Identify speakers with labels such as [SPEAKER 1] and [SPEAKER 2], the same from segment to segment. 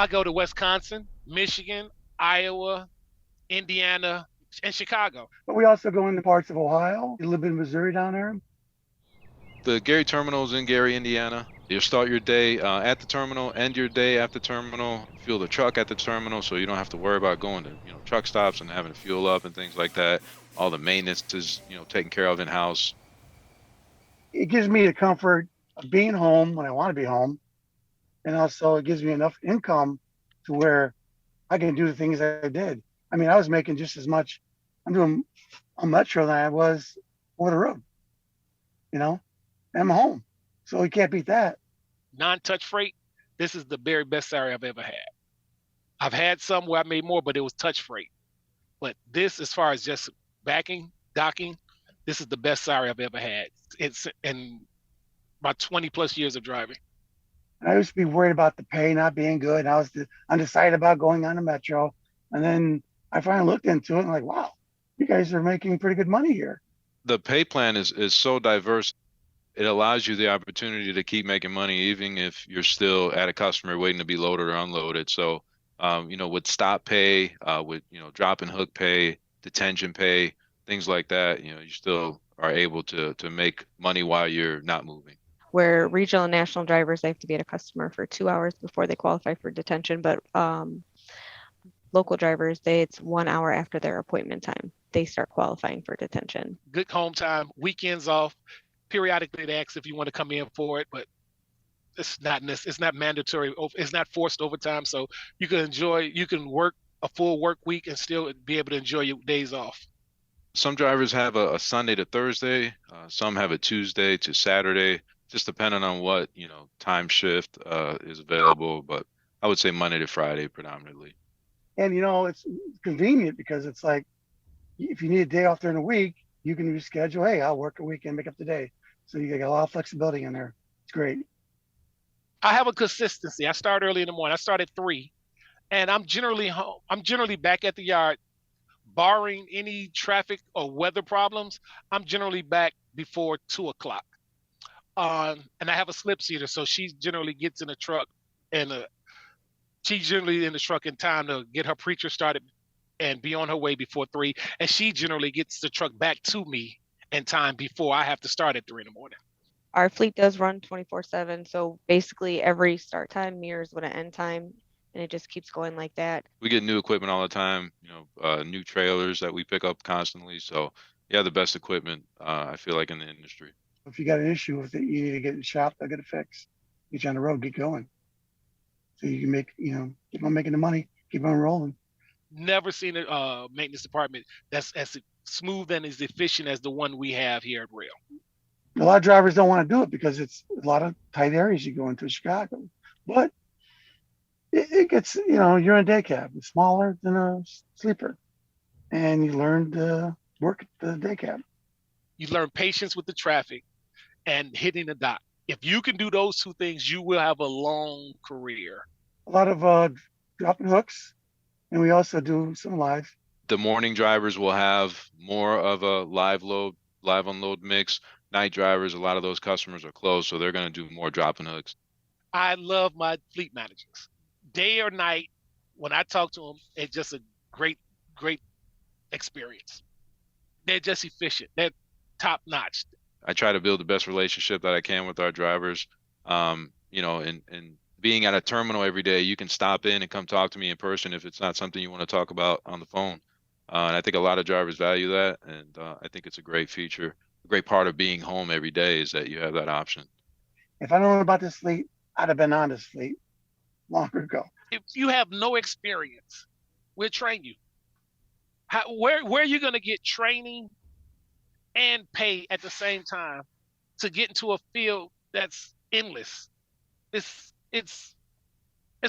[SPEAKER 1] I go to Wisconsin, Michigan, Iowa, Indiana, and Chicago.
[SPEAKER 2] But we also go into parts of Ohio, a little bit of Missouri down there.
[SPEAKER 3] The Gary terminal is in Gary, Indiana. You start your day at the terminal, end your day at the terminal, fuel the truck at the terminal, so you don't have to worry about going to, truck stops and having to fuel up and things like that. All the maintenance is, taken care of in-house.
[SPEAKER 2] It gives me the comfort of being home when I want to be home. And also it gives me enough income to where I can do the things I did. I mean, I was making just as much. I'm doing on Metro than I was over the road, you know, and I'm home. So you can't beat that.
[SPEAKER 1] Non-touch freight, this is the very best salary I've ever had. I've had some where I made more, but it was touch freight. But this, as far as just backing, docking, this is the best salary I've ever had. It's in my 20 plus years of driving.
[SPEAKER 2] And I used to be worried about the pay not being good. And I was undecided about going on the Metro. And then I finally looked into it and like, wow, you guys are making pretty good money here.
[SPEAKER 3] The pay plan is so diverse. It allows you the opportunity to keep making money, even if you're still at a customer waiting to be loaded or unloaded. So, with stop pay, with, drop and hook pay, detention pay, things like that, you still are able to make money while you're not moving.
[SPEAKER 4] Where regional and national drivers, they have to be at a customer for 2 hours before they qualify for detention. But local drivers, it's 1 hour after their appointment time, they start qualifying for detention.
[SPEAKER 1] Good home time, weekends off. Periodically they ask if you want to come in for it, but it's not mandatory. It's not forced overtime. So you can work a full work week and still be able to enjoy your days off.
[SPEAKER 3] Some drivers have a Sunday to Thursday. Some have a Tuesday to Saturday, just depending on what, time shift is available. But I would say Monday to Friday predominantly.
[SPEAKER 2] And, it's convenient because it's like, if you need a day off during the week, you can reschedule. Hey, I'll work a weekend, make up the day. So you got a lot of flexibility in there. It's great.
[SPEAKER 1] I have a consistency. I start early in the morning. I start at 3, and I'm generally home. I'm generally back at the yard, barring any traffic or weather problems. I'm generally back before 2 o'clock. And I have a slip seater, so she generally gets in the truck, and she's generally in the truck in time to get her preacher started and be on her way before 3. And she generally gets the truck back to me in time before I have to start at 3 in the morning.
[SPEAKER 4] Our fleet does run 24/7. So basically every start time mirrors what an end time, and it just keeps going like that.
[SPEAKER 3] We get new equipment all the time, new trailers that we pick up constantly. So yeah, the best equipment, I feel like, in the industry.
[SPEAKER 2] If you got an issue with it, you need to get in the shop, they'll get it fixed. Get you on the road, get going. So you can keep on making the money, keep on rolling.
[SPEAKER 1] Never seen a maintenance department that's as smooth and as efficient as the one we have here at Rail.
[SPEAKER 2] A lot of drivers don't want to do it because it's a lot of tight areas you go into Chicago. But it gets, you're in a day cab. It's smaller than a sleeper. And you learn to work the day cab.
[SPEAKER 1] You learn patience with the traffic and hitting the dot. If you can do those two things, you will have a long career.
[SPEAKER 2] A lot of dropping hooks, and we also do some live.
[SPEAKER 3] The morning drivers will have more of a live unload mix. Night drivers, a lot of those customers are closed, so they're going to do more dropping hooks.
[SPEAKER 1] I love my fleet managers. Day or night, when I talk to them, it's just a great experience. They're just efficient. They're top notch.
[SPEAKER 3] I try to build the best relationship that I can with our drivers. And being at a terminal every day, you can stop in and come talk to me in person if it's not something you want to talk about on the phone. And I think a lot of drivers value that. And I think it's a great feature. A great part of being home every day is that you have that option.
[SPEAKER 2] If I don't know about this fleet, I'd have been on this fleet longer ago.
[SPEAKER 1] If you have no experience, we'll train you. Where are you going to get training and pay at the same time to get into a field that's endless? It's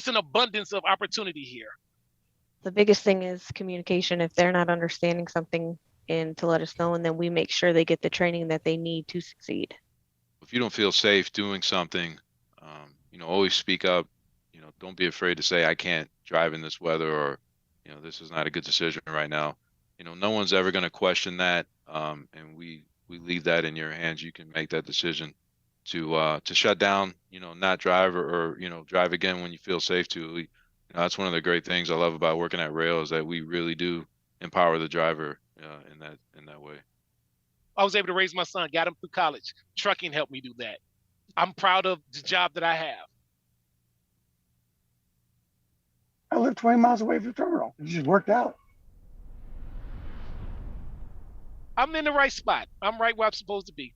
[SPEAKER 1] an abundance of opportunity here.
[SPEAKER 4] The biggest thing is communication. If they're not understanding something, and to let us know, and then we make sure they get the training that they need to succeed.
[SPEAKER 3] If you don't feel safe doing something, always speak up. Don't be afraid to say, I can't drive in this weather, or, this is not a good decision right now. No one's ever going to question that. And we leave that in your hands. You can make that decision to shut down, not drive or drive again when you feel safe to. That's one of the great things I love about working at rail is that we really do empower the driver in that way.
[SPEAKER 1] I was able to raise my son, got him through college. Trucking helped me do that. I'm proud of the job that I have.
[SPEAKER 2] I live 20 miles away from the terminal. It just worked out.
[SPEAKER 1] I'm in the right spot. I'm right where I'm supposed to be.